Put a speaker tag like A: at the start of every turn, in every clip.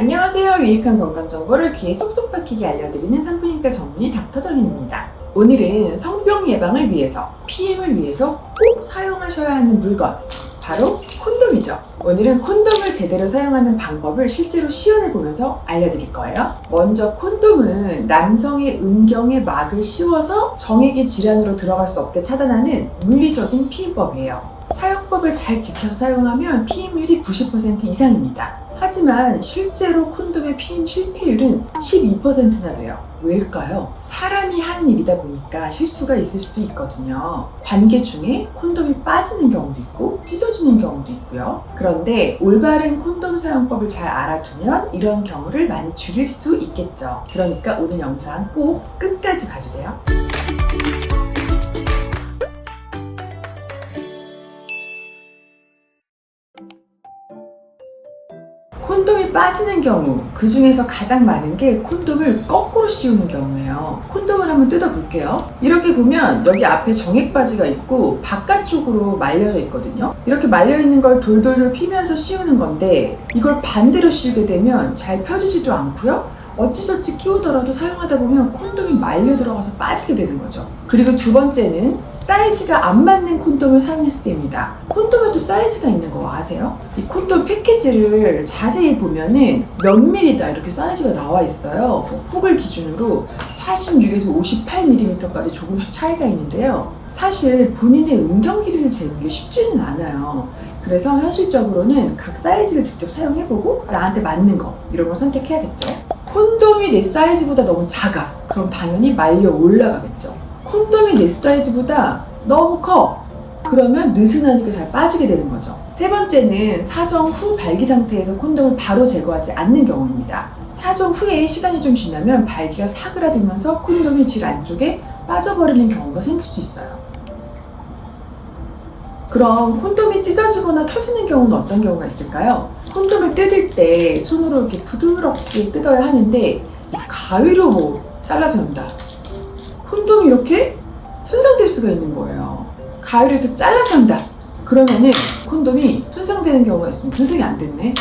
A: 안녕하세요. 유익한 건강 정보를 귀에 쏙쏙 박히게 알려드리는 산부인과 전문의 닥터정인입니다. 오늘은 성병 예방을 위해서, PM을 위해서 꼭 사용하셔야 하는 물건, 바로 콘돔이죠. 오늘은 콘돔을 제대로 사용하는 방법을 실제로 시연해보면서 알려드릴 거예요. 먼저 콘돔은 남성의 음경에 막을 씌워서 정액이 질환으로 들어갈 수 없게 차단하는 물리적인 피임법이에요. 사용법을 잘 지켜서 사용하면 피임률이 90% 이상입니다. 하지만 실제로 콘돔의 피임 실패율은 12%나 돼요. 왜일까요? 사람이 하는 일이다 보니까 실수가 있을 수도 있거든요. 관계 중에 콘돔이 빠지는 경우도 있고 찢어지는 경우도 있고요. 그런데 올바른 콘돔 사용법을 잘 알아두면 이런 경우를 많이 줄일 수 있겠죠. 그러니까 오늘 영상 꼭 끝까지 봐주세요. 콘돔이 빠지는 경우, 그 중에서 가장 많은 게 콘돔을 거꾸로 씌우는 경우예요. 콘돔을 한번 뜯어볼게요. 이렇게 보면 여기 앞에 정액바지가 있고 바깥쪽으로 말려져 있거든요. 이렇게 말려있는 걸 돌돌돌 피면서 씌우는 건데 이걸 반대로 씌우게 되면 잘 펴지지도 않고요. 어찌저찌 끼우더라도 사용하다 보면 콘돔이 말려 들어가서 빠지게 되는 거죠. 그리고 두 번째는 사이즈가 안 맞는 콘돔을 사용했을 때입니다. 콘돔에도 사이즈가 있는 거 아세요? 이 콘돔 패키지를 자세히 보면은 몇 밀리다 이렇게 사이즈가 나와 있어요. 폭을 기준으로 46에서 58mm까지 조금씩 차이가 있는데요. 사실 본인의 음경 길이를 재는 게 쉽지는 않아요. 그래서 현실적으로는 각 사이즈를 직접 사용해보고 나한테 맞는 거 이런 걸 선택해야겠죠. 콘돔이 내 사이즈보다 너무 작아. 그럼 당연히 말려 올라가겠죠. 콘돔이 내 사이즈보다 너무 커. 그러면 느슨하니까 잘 빠지게 되는 거죠. 세 번째는 사정 후 발기 상태에서 콘돔을 바로 제거하지 않는 경우입니다. 사정 후에 시간이 좀 지나면 발기가 사그라들면서 콘돔이 질 안쪽에 빠져버리는 경우가 생길 수 있어요. 그럼 콘돔이 찢어지거나 터지는 경우는 어떤 경우가 있을까요? 콘돔을 뜯을 때 손으로 이렇게 부드럽게 뜯어야 하는데 가위로 잘라서 한다. 콘돔이 이렇게 손상될 수가 있는 거예요. 가위로 이렇게 잘라서 한다. 그러면은 콘돔이 손상되는 경우가 있으면 분석이 안 됐네.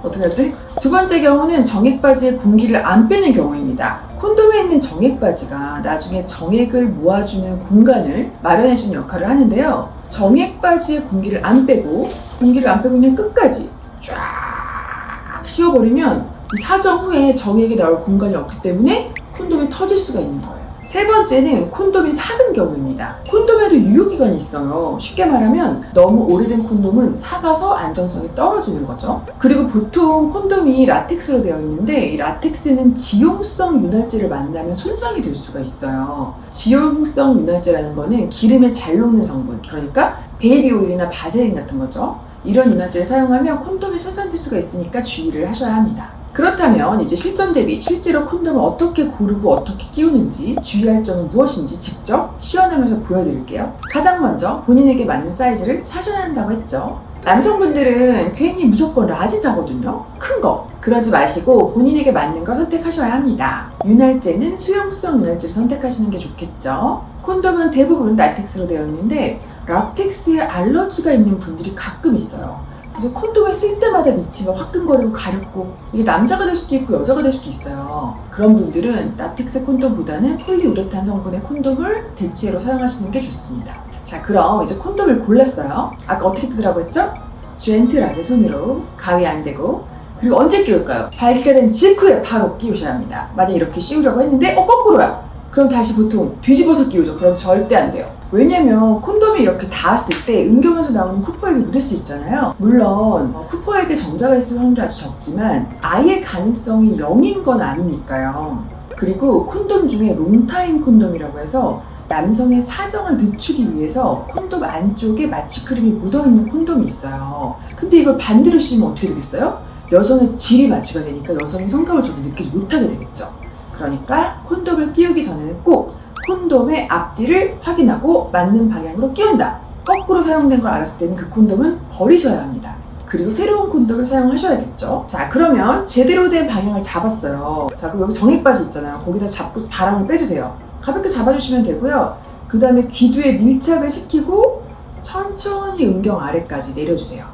A: 어떡하지? 두 번째 경우는 정액바지에 공기를 안 빼는 경우입니다. 콘돔에 있는 정액바지가 나중에 정액을 모아주는 공간을 마련해주는 역할을 하는데요. 정액바지에 공기를 안 빼고 그냥 끝까지 쫙 씌워버리면 이 사정 후에 정액이 나올 공간이 없기 때문에 콘돔이 터질 수가 있는 거예요. 세 번째는 콘돔이 삭은 경우입니다. 콘돔에도 유효기간이 있어요. 쉽게 말하면 너무 오래된 콘돔은 삭아서 안정성이 떨어지는 거죠. 그리고 보통 콘돔이 라텍스로 되어 있는데 이 라텍스는 지용성 윤활제를 만나면 손상이 될 수가 있어요. 지용성 윤활제라는 거는 기름에 잘 녹는 성분, 그러니까 베이비 오일이나 바세린 같은 거죠. 이런 윤활제를 사용하면 콘돔이 손상될 수가 있으니까 주의를 하셔야 합니다. 그렇다면 이제 실전 대비 실제로 콘돔을 어떻게 고르고 어떻게 끼우는지 주의할 점은 무엇인지 직접 시연하면서 보여드릴게요. 가장 먼저 본인에게 맞는 사이즈를 사셔야 한다고 했죠. 남성분들은 괜히 무조건 라지 사거든요. 큰 거. 그러지 마시고 본인에게 맞는 걸 선택하셔야 합니다. 윤활제는 수용성 윤활제를 선택하시는 게 좋겠죠. 콘돔은 대부분 라텍스로 되어 있는데 라텍스에 알러지가 있는 분들이 가끔 있어요. 그래서 콘돔을 쓸 때마다 밑이 막 화끈거리고 가렵고 이게 남자가 될 수도 있고 여자가 될 수도 있어요. 그런 분들은 라텍스 콘돔보다는 폴리우레탄 성분의 콘돔을 대체로 사용하시는 게 좋습니다. 자, 그럼 이제 콘돔을 골랐어요. 아까 어떻게 뜯으라고 했죠? 젠틀하게 손으로 가위 안 대고. 그리고 언제 끼울까요? 발기가 된 직후에 바로 끼우셔야 합니다. 만약 이렇게 씌우려고 했는데 거꾸로야. 그럼 다시 보통 뒤집어서 끼우죠. 그럼 절대 안 돼요. 왜냐면 콘돔이 이렇게 닿았을 때 음경에서 나오는 쿠퍼액이 묻을 수 있잖아요. 물론 쿠퍼액에 정자가 있을 확률이 아주 적지만 아예 가능성이 0인 건 아니니까요. 그리고 콘돔 중에 롱타임 콘돔이라고 해서 남성의 사정을 늦추기 위해서 콘돔 안쪽에 마취크림이 묻어있는 콘돔이 있어요. 근데 이걸 반대로 씌우면 어떻게 되겠어요? 여성의 질이 마취가 되니까 여성이 성감을 절대 느끼지 못하게 되겠죠. 그러니까 콘돔을 끼우기 전에는 꼭 콘돔의 앞뒤를 확인하고 맞는 방향으로 끼운다. 거꾸로 사용된 걸 알았을 때는 그 콘돔은 버리셔야 합니다. 그리고 새로운 콘돔을 사용하셔야겠죠. 자, 그러면 제대로 된 방향을 잡았어요. 자, 그럼 여기 정액바지 있잖아요. 거기다 잡고 바람을 빼주세요. 가볍게 잡아주시면 되고요. 그 다음에 귀두에 밀착을 시키고 천천히 음경 아래까지 내려주세요.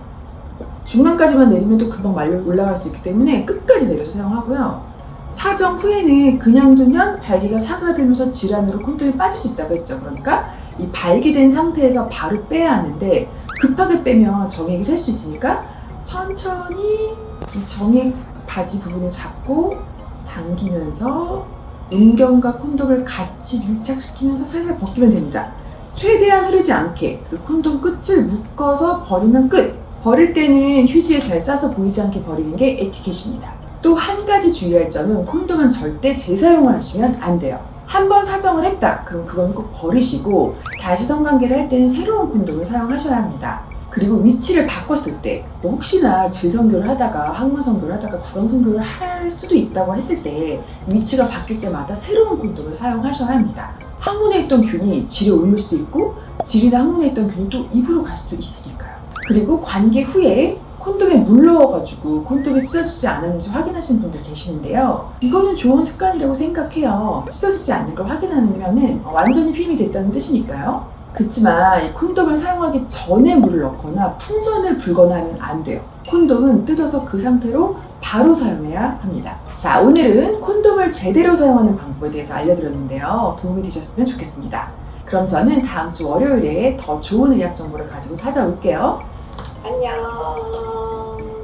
A: 중간까지만 내리면 또 금방 말려 올라갈 수 있기 때문에 끝까지 내려서 사용하고요. 사정 후에는 그냥 두면 발기가 사그라들면서 질환으로 콘돔이 빠질 수 있다고 했죠. 그러니까 이 발기된 상태에서 바로 빼야 하는데 급하게 빼면 정액이 셀 수 있으니까 천천히 이 정액 바지 부분을 잡고 당기면서 은경과 콘돔을 같이 밀착시키면서 살살 벗기면 됩니다. 최대한 흐르지 않게, 그리고 콘돔 끝을 묶어서 버리면 끝! 버릴 때는 휴지에 잘 싸서 보이지 않게 버리는 게 에티켓입니다. 또 한 가지 주의할 점은 콘돔은 절대 재사용을 하시면 안 돼요. 한 번 사정을 했다, 그럼 그건 꼭 버리시고 다시 성관계를 할 때는 새로운 콘돔을 사용하셔야 합니다. 그리고 위치를 바꿨을 때, 뭐 혹시나 질성교를 하다가 항문성교를 하다가 구강성교를 할 수도 있다고 했을 때 위치가 바뀔 때마다 새로운 콘돔을 사용하셔야 합니다. 항문에 있던 균이 질에 옮을 수도 있고 질이나 항문에 있던 균이 또 입으로 갈 수도 있으니까요. 그리고 관계 후에 콘돔에 물 넣어가지고 콘돔이 찢어지지 않았는지 확인하시는 분들 계시는데요. 이거는 좋은 습관이라고 생각해요. 찢어지지 않는 걸 확인하면 완전히 피임이 됐다는 뜻이니까요. 그렇지만 이 콘돔을 사용하기 전에 물을 넣거나 풍선을 불거나 하면 안 돼요. 콘돔은 뜯어서 그 상태로 바로 사용해야 합니다. 자, 오늘은 콘돔을 제대로 사용하는 방법에 대해서 알려드렸는데요. 도움이 되셨으면 좋겠습니다. 그럼 저는 다음 주 월요일에 더 좋은 의학 정보를 가지고 찾아올게요. 안녕.